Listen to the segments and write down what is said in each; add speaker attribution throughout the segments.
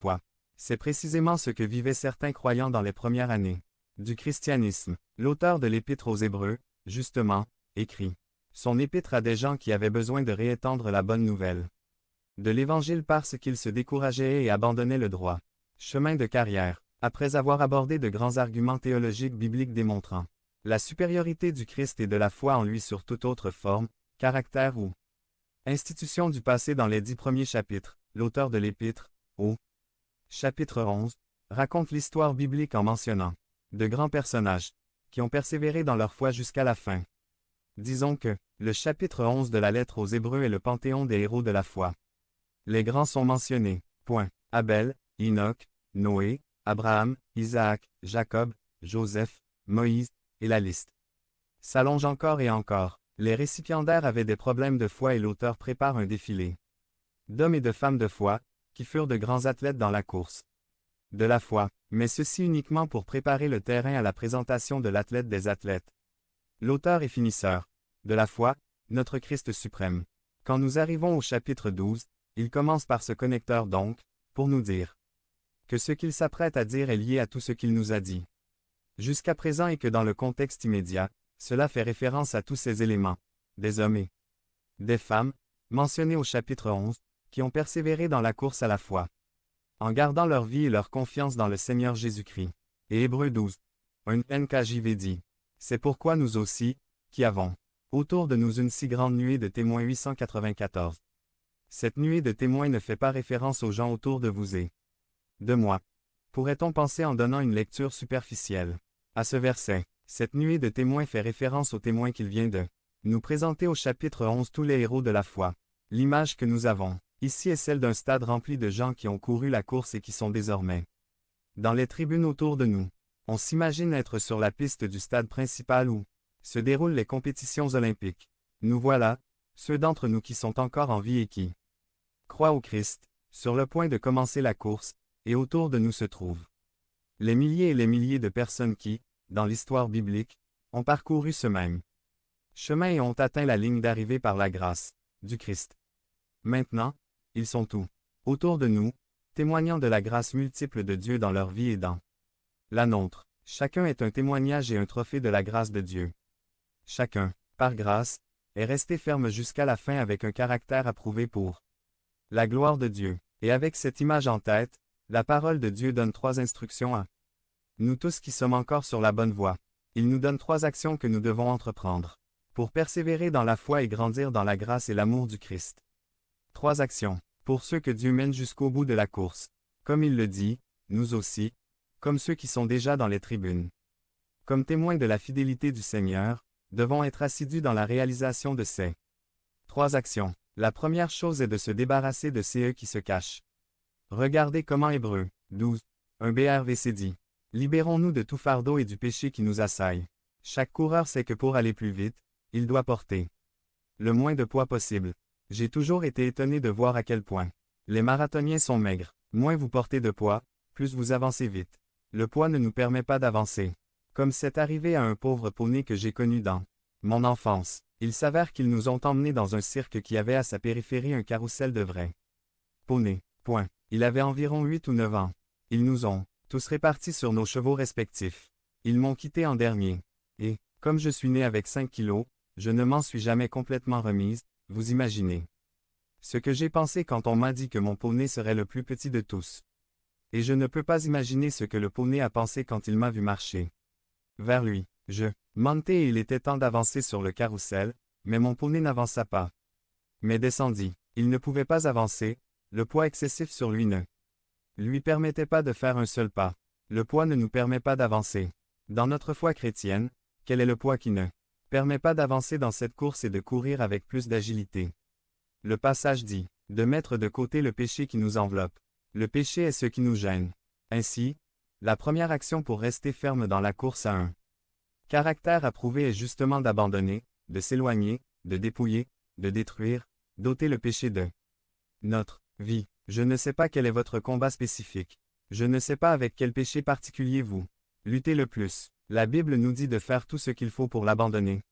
Speaker 1: foi. C'est précisément ce que vivaient certains croyants dans les premières années du christianisme. L'auteur de l'Épître aux Hébreux, justement, écrit son épître à des gens qui avaient besoin de réétendre la bonne nouvelle de l'Évangile parce qu'ils se décourageaient et abandonnaient le droit chemin de carrière, après avoir abordé de grands arguments théologiques bibliques démontrant la supériorité du Christ et de la foi en lui sur toute autre forme, caractère ou institution du passé dans les 10 premiers chapitres. L'auteur de l'Épître, au chapitre 11, raconte l'histoire biblique en mentionnant de grands personnages qui ont persévéré dans leur foi jusqu'à la fin. Disons que le chapitre 11 de la lettre aux Hébreux est le panthéon des héros de la foi. Les grands sont mentionnés. Point. Abel, Enoch, Noé, Abraham, Isaac, Jacob, Joseph, Moïse, et la liste s'allonge encore et encore. Les récipiendaires avaient des problèmes de foi et l'auteur prépare un défilé d'hommes et de femmes de foi, qui furent de grands athlètes dans la course de la foi, mais ceci uniquement pour préparer le terrain à la présentation de l'athlète des athlètes. L'auteur et finisseur de la foi, notre Christ suprême. Quand nous arrivons au chapitre 12, il commence par ce connecteur donc, pour nous dire que ce qu'il s'apprête à dire est lié à tout ce qu'il nous a dit jusqu'à présent et que dans le contexte immédiat, cela fait référence à tous ces éléments, des hommes et des femmes, mentionnés au chapitre 11, qui ont persévéré dans la course à la foi, en gardant leur vie et leur confiance dans le Seigneur Jésus-Christ. Et Hébreux 12, 1 NKJV dit, c'est pourquoi nous aussi, qui avons autour de nous une si grande nuée de témoins 894. Cette nuée de témoins ne fait pas référence aux gens autour de vous et de moi. Pourrait-on penser en donnant une lecture superficielle à ce verset? Cette nuée de témoins fait référence aux témoins qu'il vient de nous présenter au chapitre 11 tous les héros de la foi. L'image que nous avons ici est celle d'un stade rempli de gens qui ont couru la course et qui sont désormais dans les tribunes autour de nous. On s'imagine être sur la piste du stade principal où se déroulent les compétitions olympiques. Nous voilà, ceux d'entre nous qui sont encore en vie et qui croient au Christ, sur le point de commencer la course, et autour de nous se trouvent les milliers et les milliers de personnes qui, dans l'histoire biblique, ont parcouru ce même chemin et ont atteint la ligne d'arrivée par la grâce du Christ. Maintenant, ils sont tous autour de nous, témoignant de la grâce multiple de Dieu dans leur vie et dans la nôtre. Chacun est un témoignage et un trophée de la grâce de Dieu. Chacun, par grâce, est resté ferme jusqu'à la fin avec un caractère approuvé pour la gloire de Dieu. Et avec cette image en tête, la parole de Dieu donne 3 instructions à nous tous qui sommes encore sur la bonne voie. Il nous donne 3 actions que nous devons entreprendre pour persévérer dans la foi et grandir dans la grâce et l'amour du Christ. 3 actions pour ceux que Dieu mène jusqu'au bout de la course. Comme il le dit, nous aussi, comme ceux qui sont déjà dans les tribunes, comme témoins de la fidélité du Seigneur, devons être assidus dans la réalisation de ces 3 actions. La première chose est de se débarrasser de ceux qui se cachent. Regardez comment Hébreux 12, 1 BRVC dit. Libérons-nous de tout fardeau et du péché qui nous assaille. Chaque coureur sait que pour aller plus vite, il doit porter le moins de poids possible. J'ai toujours été étonné de voir à quel point les marathoniens sont maigres. Moins vous portez de poids, plus vous avancez vite. Le poids ne nous permet pas d'avancer. Comme c'est arrivé à un pauvre poney que j'ai connu dans mon enfance. Il s'avère qu'ils nous ont emmenés dans un cirque qui avait à sa périphérie un carrousel de vrais poneys. Point. Il avait environ 8 ou 9 ans. Ils nous ont tous répartis sur nos chevaux respectifs. Ils m'ont quitté en dernier. Et, comme je suis né avec 5 kilos, je ne m'en suis jamais complètement remise, vous imaginez ce que j'ai pensé quand on m'a dit que mon poney serait le plus petit de tous. Et je ne peux pas imaginer ce que le poney a pensé quand il m'a vu marcher vers lui. Je montai et il était temps d'avancer sur le carrousel, mais mon poney n'avança pas. Mais descendit. Il ne pouvait pas avancer, le poids excessif sur lui ne lui permettait pas de faire un seul pas. Le poids ne nous permet pas d'avancer. Dans notre foi chrétienne, quel est le poids qui ne permet pas d'avancer dans cette course et de courir avec plus d'agilité? Le passage dit, de mettre de côté le péché qui nous enveloppe. Le péché est ce qui nous gêne. Ainsi, la première action pour rester ferme dans la course à un caractère approuvé est justement d'abandonner, de s'éloigner, de dépouiller, de détruire, d'ôter le péché de notre vie. Je ne sais pas quel est votre combat spécifique. Je ne sais pas avec quel péché particulier vous luttez le plus. La Bible nous dit de faire tout ce qu'il faut pour l'abandonner.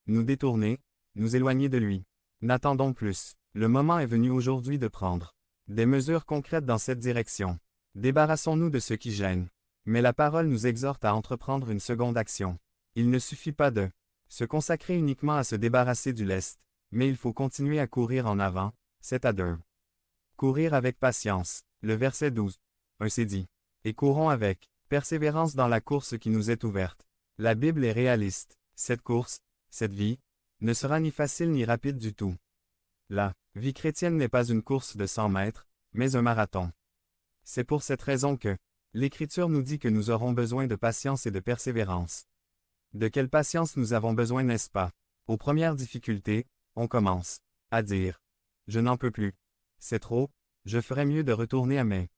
Speaker 1: Nous détourner, nous éloigner de lui. N'attendons plus. Le moment est venu aujourd'hui de prendre des mesures concrètes dans cette direction. Débarrassons-nous de ce qui gêne. Mais la parole nous exhorte à entreprendre une seconde action. Il ne suffit pas de se consacrer uniquement à se débarrasser du lest, mais il faut continuer à courir en avant, c'est-à-dire courir avec patience. Le verset 12. 1 c'est dit. Et courons avec persévérance dans la course qui nous est ouverte. La Bible est réaliste. Cette course, cette vie, ne sera ni facile ni rapide du tout. La vie chrétienne n'est pas une course de 100 mètres, mais un marathon. C'est pour cette raison que l'Écriture nous dit que nous aurons besoin de patience et de persévérance. De quelle patience nous avons besoin, n'est-ce pas? Aux premières difficultés, on commence à dire « Je n'en peux plus. C'est trop, je ferais mieux de retourner à mes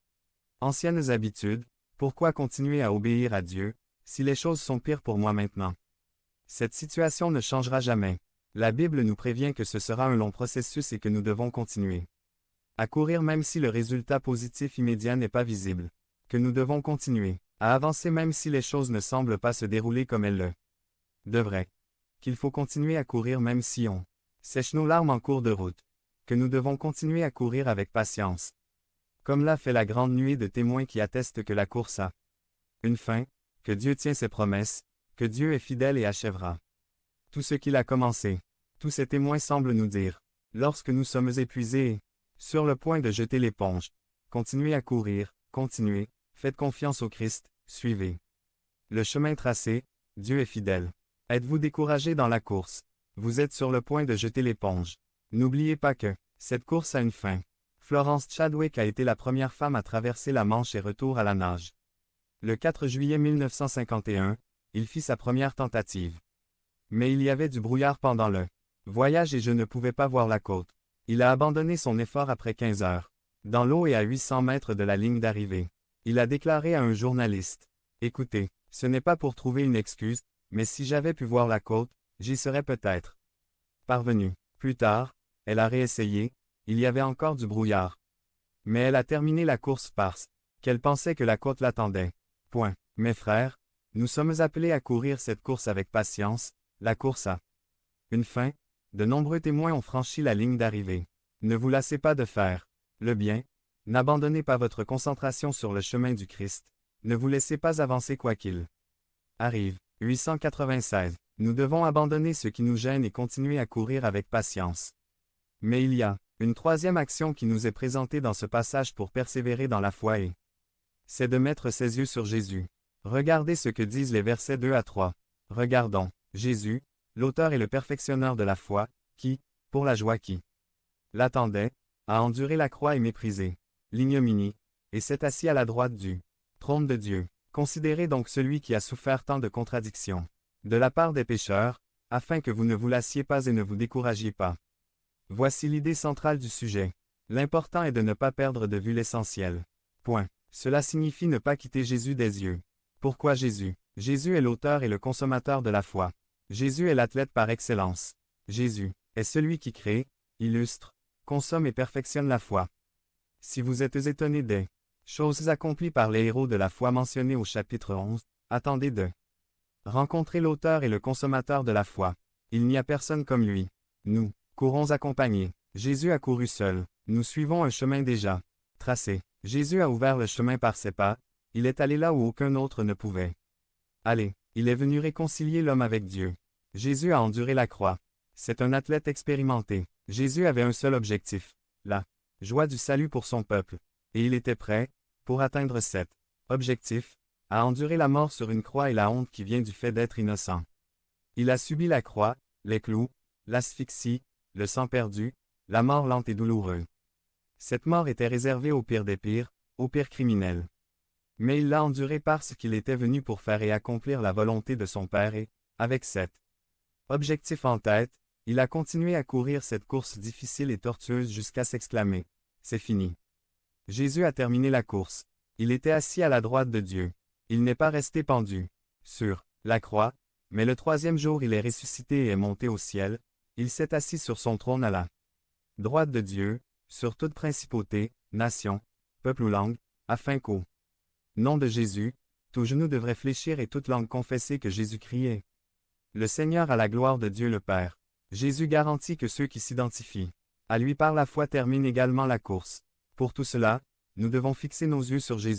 Speaker 1: anciennes habitudes, pourquoi continuer à obéir à Dieu, si les choses sont pires pour moi maintenant? » Cette situation ne changera jamais. La Bible nous prévient que ce sera un long processus et que nous devons continuer à courir même si le résultat positif immédiat n'est pas visible. Que nous devons continuer à avancer même si les choses ne semblent pas se dérouler comme elles le devraient. Qu'il faut continuer à courir même si on sèche nos larmes en cours de route. Que nous devons continuer à courir avec patience. Comme l'a fait la grande nuée de témoins qui attestent que la course a une fin, que Dieu tient ses promesses, que Dieu est fidèle et achèvera tout ce qu'il a commencé. Tous ces témoins semblent nous dire, lorsque nous sommes épuisés et sur le point de jeter l'éponge, continuez à courir, continuez, faites confiance au Christ, suivez le chemin tracé, Dieu est fidèle. Êtes-vous découragé dans la course? Vous êtes sur le point de jeter l'éponge. N'oubliez pas que cette course a une fin. Florence Chadwick a été la première femme à traverser la Manche et retour à la nage. Le 4 juillet 1951, il fit sa première tentative. Mais il y avait du brouillard pendant le voyage et je ne pouvais pas voir la côte. Il a abandonné son effort après 15 heures. Dans l'eau et à 800 mètres de la ligne d'arrivée. Il a déclaré à un journaliste. Écoutez, ce n'est pas pour trouver une excuse, mais si j'avais pu voir la côte, j'y serais peut-être parvenu. Plus tard, elle a réessayé, il y avait encore du brouillard. Mais elle a terminé la course parce qu'elle pensait que la côte l'attendait. Point. Mes frères, nous sommes appelés à courir cette course avec patience, la course a une fin. De nombreux témoins ont franchi la ligne d'arrivée. Ne vous lassez pas de faire le bien, n'abandonnez pas votre concentration sur le chemin du Christ, ne vous laissez pas avancer quoi qu'il arrive. 896. Nous devons abandonner ce qui nous gêne et continuer à courir avec patience. Mais il y a une troisième action qui nous est présentée dans ce passage pour persévérer dans la foi et c'est de mettre ses yeux sur Jésus. Regardez ce que disent les versets 2 à 3. Regardons Jésus, l'auteur et le perfectionneur de la foi, qui, pour la joie qui l'attendait, a enduré la croix et méprisé l'ignominie, et s'est assis à la droite du trône de Dieu. Considérez donc celui qui a souffert tant de contradictions de la part des pécheurs, afin que vous ne vous lassiez pas et ne vous découragiez pas. Voici l'idée centrale du sujet. L'important est de ne pas perdre de vue l'essentiel. Point. Cela signifie ne pas quitter Jésus des yeux. Pourquoi Jésus? Jésus est l'auteur et le consommateur de la foi. Jésus est l'athlète par excellence. Jésus est celui qui crée, illustre, consomme et perfectionne la foi. Si vous êtes étonné des choses accomplies par les héros de la foi mentionnés au chapitre 11, attendez de rencontrer l'auteur et le consommateur de la foi. Il n'y a personne comme lui. Nous courons accompagnés. Jésus a couru seul. Nous suivons un chemin déjà tracé. Jésus a ouvert le chemin par ses pas. Il est allé là où aucun autre ne pouvait aller. Il est venu réconcilier l'homme avec Dieu. Jésus a enduré la croix. C'est un athlète expérimenté. Jésus avait un seul objectif, la joie du salut pour son peuple. Et il était prêt, pour atteindre cet objectif, à endurer la mort sur une croix et la honte qui vient du fait d'être innocent. Il a subi la croix, les clous, l'asphyxie, le sang perdu, la mort lente et douloureuse. Cette mort était réservée au pire des pires, au pire criminel. Mais il l'a endurée parce qu'il était venu pour faire et accomplir la volonté de son Père et, avec cet objectif en tête, il a continué à courir cette course difficile et tortueuse jusqu'à s'exclamer « C'est fini ». Jésus a terminé la course. Il était assis à la droite de Dieu. Il n'est pas resté pendu sur la croix, mais le troisième jour il est ressuscité et est monté au ciel. Il s'est assis sur son trône à la droite de Dieu, sur toute principauté, nation, peuple ou langue, afin qu'au nom de Jésus, tout genou devrait fléchir et toute langue confesser que Jésus-Christ est le Seigneur à la gloire de Dieu le Père. Jésus garantit que ceux qui s'identifient à lui par la foi terminent également la course. Pour tout cela, nous devons fixer nos yeux sur Jésus.